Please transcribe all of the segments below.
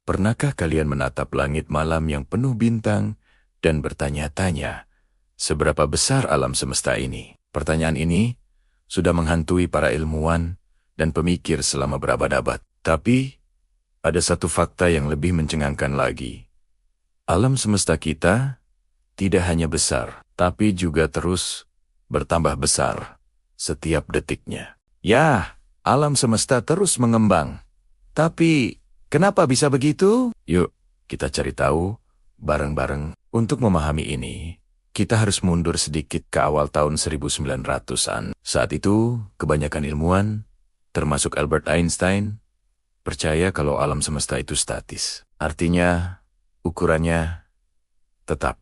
Pernahkah kalian menatap langit malam yang penuh bintang dan bertanya-tanya, seberapa besar alam semesta ini? Pertanyaan ini sudah menghantui para ilmuwan dan pemikir selama berabad-abad. Tapi, ada satu fakta yang lebih mencengangkan lagi. Alam semesta kita tidak hanya besar, tapi juga terus bertambah besar setiap detiknya. Ya, alam semesta terus mengembang. Tapi, kenapa bisa begitu? Yuk, kita cari tahu bareng-bareng. Untuk memahami ini, kita harus mundur sedikit ke awal tahun 1900-an. Saat itu, kebanyakan ilmuwan, termasuk Albert Einstein, percaya kalau alam semesta itu statis. Artinya, ukurannya tetap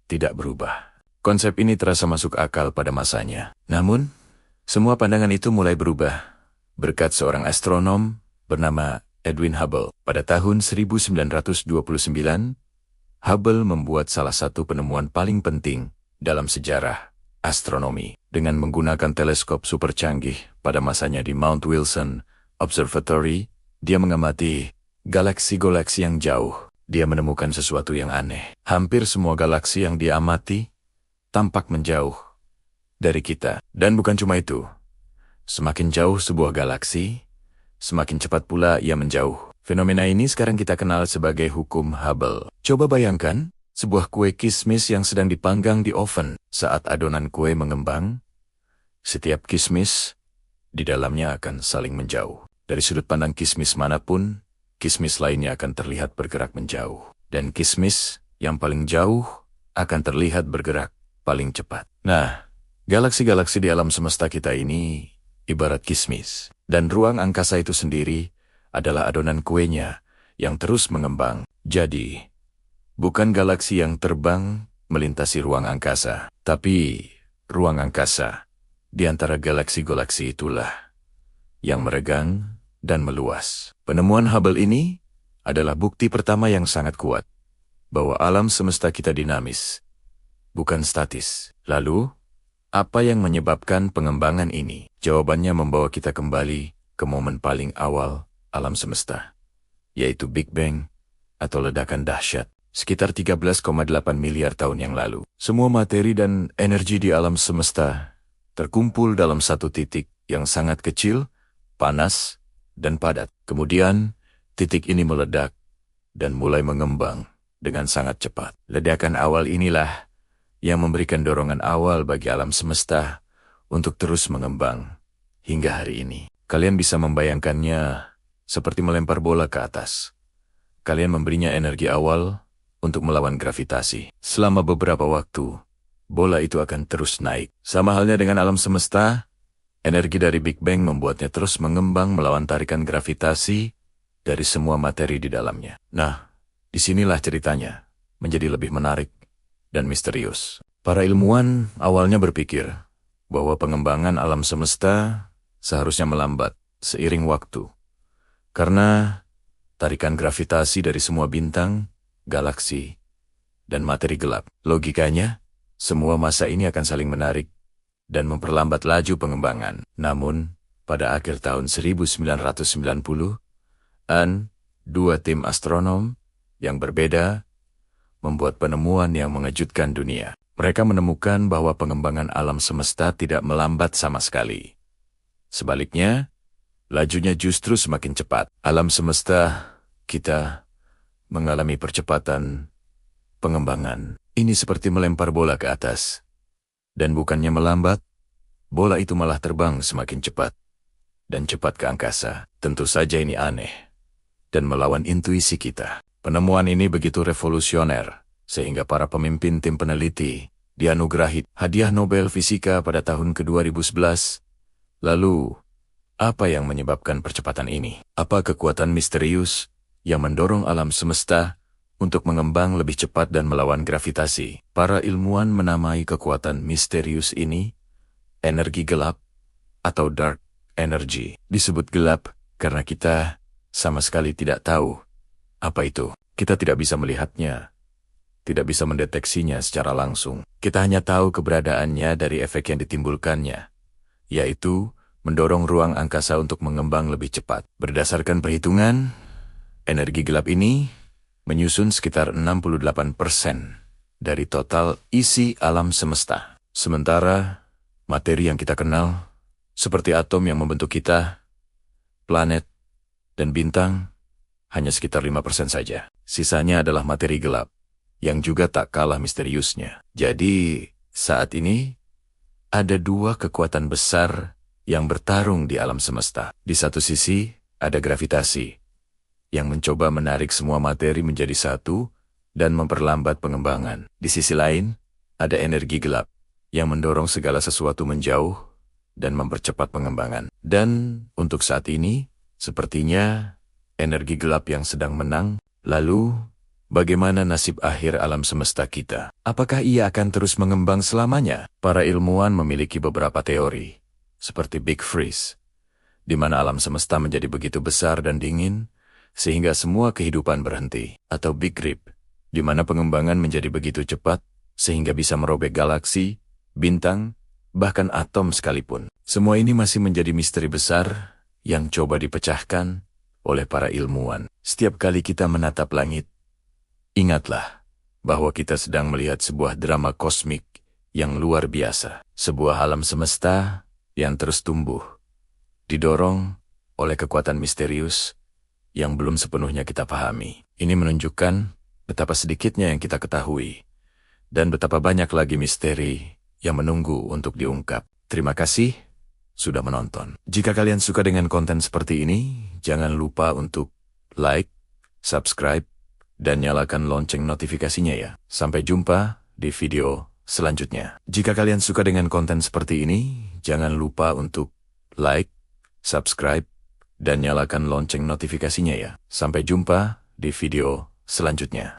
tidak berubah. Konsep ini terasa masuk akal pada masanya. Namun, semua pandangan itu mulai berubah berkat seorang astronom bernama Edwin Hubble. Pada tahun 1929, Hubble membuat salah satu penemuan paling penting dalam sejarah astronomi. Dengan menggunakan teleskop super canggih pada masanya di Mount Wilson Observatory, dia mengamati galaksi-galaksi yang jauh. Dia menemukan sesuatu yang aneh. Hampir semua galaksi yang dia amati tampak menjauh dari kita. Dan bukan cuma itu. Semakin jauh sebuah galaksi, semakin cepat pula ia menjauh. Fenomena ini sekarang kita kenal sebagai hukum Hubble. Coba bayangkan, sebuah kue kismis yang sedang dipanggang di oven. Saat adonan kue mengembang, setiap kismis di dalamnya akan saling menjauh. Dari sudut pandang kismis manapun, kismis lainnya akan terlihat bergerak menjauh. Dan kismis yang paling jauh akan terlihat bergerak paling cepat. Nah, galaksi-galaksi di alam semesta kita ini ibarat kismis. Dan ruang angkasa itu sendiri adalah adonan kuenya yang terus mengembang. Jadi, bukan galaksi yang terbang melintasi ruang angkasa, tapi ruang angkasa di antara galaksi-galaksi itulah yang meregang dan meluas. Penemuan Hubble ini adalah bukti pertama yang sangat kuat bahwa alam semesta kita dinamis, bukan statis. Lalu, apa yang menyebabkan pengembangan ini? Jawabannya membawa kita kembali ke momen paling awal alam semesta, yaitu Big Bang atau ledakan dahsyat, sekitar 13,8 miliar tahun yang lalu. Semua materi dan energi di alam semesta terkumpul dalam satu titik yang sangat kecil, panas, dan padat. Kemudian, titik ini meledak dan mulai mengembang dengan sangat cepat. Ledakan awal inilah yang memberikan dorongan awal bagi alam semesta untuk terus mengembang hingga hari ini. Kalian bisa membayangkannya seperti melempar bola ke atas. Kalian memberinya energi awal untuk melawan gravitasi. Selama beberapa waktu, bola itu akan terus naik. Sama halnya dengan alam semesta, energi dari Big Bang membuatnya terus mengembang melawan tarikan gravitasi dari semua materi di dalamnya. Nah, disinilah ceritanya menjadi lebih menarik dan misterius. Para ilmuwan awalnya berpikir bahwa pengembangan alam semesta seharusnya melambat seiring waktu. Karena tarikan gravitasi dari semua bintang, galaksi, dan materi gelap. Logikanya, semua massa ini akan saling menarik dan memperlambat laju pengembangan. Namun, pada akhir tahun 1990-an, dua tim astronom yang berbeda membuat penemuan yang mengejutkan dunia. Mereka menemukan bahwa pengembangan alam semesta tidak melambat sama sekali. Sebaliknya, lajunya justru semakin cepat. Alam semesta kita mengalami percepatan pengembangan. Ini seperti melempar bola ke atas. Dan bukannya melambat, bola itu malah terbang semakin cepat. Dan cepat ke angkasa. Tentu saja ini aneh. Dan melawan intuisi kita. Penemuan ini begitu revolusioner, sehingga para pemimpin tim peneliti dianugerahi hadiah Nobel Fisika pada tahun ke-2011. Lalu, apa yang menyebabkan percepatan ini? Apa kekuatan misterius yang mendorong alam semesta untuk mengembang lebih cepat dan melawan gravitasi? Para ilmuwan menamai kekuatan misterius ini energi gelap atau dark energy. Disebut gelap karena kita sama sekali tidak tahu apa itu. Kita tidak bisa melihatnya, tidak bisa mendeteksinya secara langsung. Kita hanya tahu keberadaannya dari efek yang ditimbulkannya, yaitu mendorong ruang angkasa untuk mengembang lebih cepat. Berdasarkan perhitungan, Energi gelap ini menyusun sekitar 68% dari total isi alam semesta. Sementara materi yang kita kenal, seperti atom yang membentuk kita, planet, dan bintang, hanya sekitar 5% saja. Sisanya adalah materi gelap, yang juga tak kalah misteriusnya. Jadi, saat ini, ada dua kekuatan besar yang bertarung di alam semesta. Di satu sisi, ada gravitasi, yang mencoba menarik semua materi menjadi satu dan memperlambat pengembangan. Di sisi lain, ada energi gelap, yang mendorong segala sesuatu menjauh dan mempercepat pengembangan. Dan untuk saat ini, sepertinya energi gelap yang sedang menang. Lalu, bagaimana nasib akhir alam semesta kita? Apakah ia akan terus mengembang selamanya? Para ilmuwan memiliki beberapa teori, seperti Big Freeze, di mana alam semesta menjadi begitu besar dan dingin, sehingga semua kehidupan berhenti. Atau Big Rip, di mana pengembangan menjadi begitu cepat, sehingga bisa merobek galaksi, bintang, bahkan atom sekalipun. Semua ini masih menjadi misteri besar yang coba dipecahkan oleh para ilmuwan. Setiap kali kita menatap langit, ingatlah bahwa kita sedang melihat sebuah drama kosmik yang luar biasa. Sebuah alam semesta yang terus tumbuh, didorong oleh kekuatan misterius yang belum sepenuhnya kita pahami. Ini menunjukkan betapa sedikitnya yang kita ketahui, dan betapa banyak lagi misteri yang menunggu untuk diungkap. Terima kasih sudah menonton. Jika kalian suka dengan konten seperti ini, jangan lupa untuk like, subscribe, dan nyalakan lonceng notifikasinya ya. Sampai jumpa di video selanjutnya. Jika kalian suka dengan konten seperti ini, jangan lupa untuk like, subscribe, dan nyalakan lonceng notifikasinya ya. Sampai jumpa di video selanjutnya.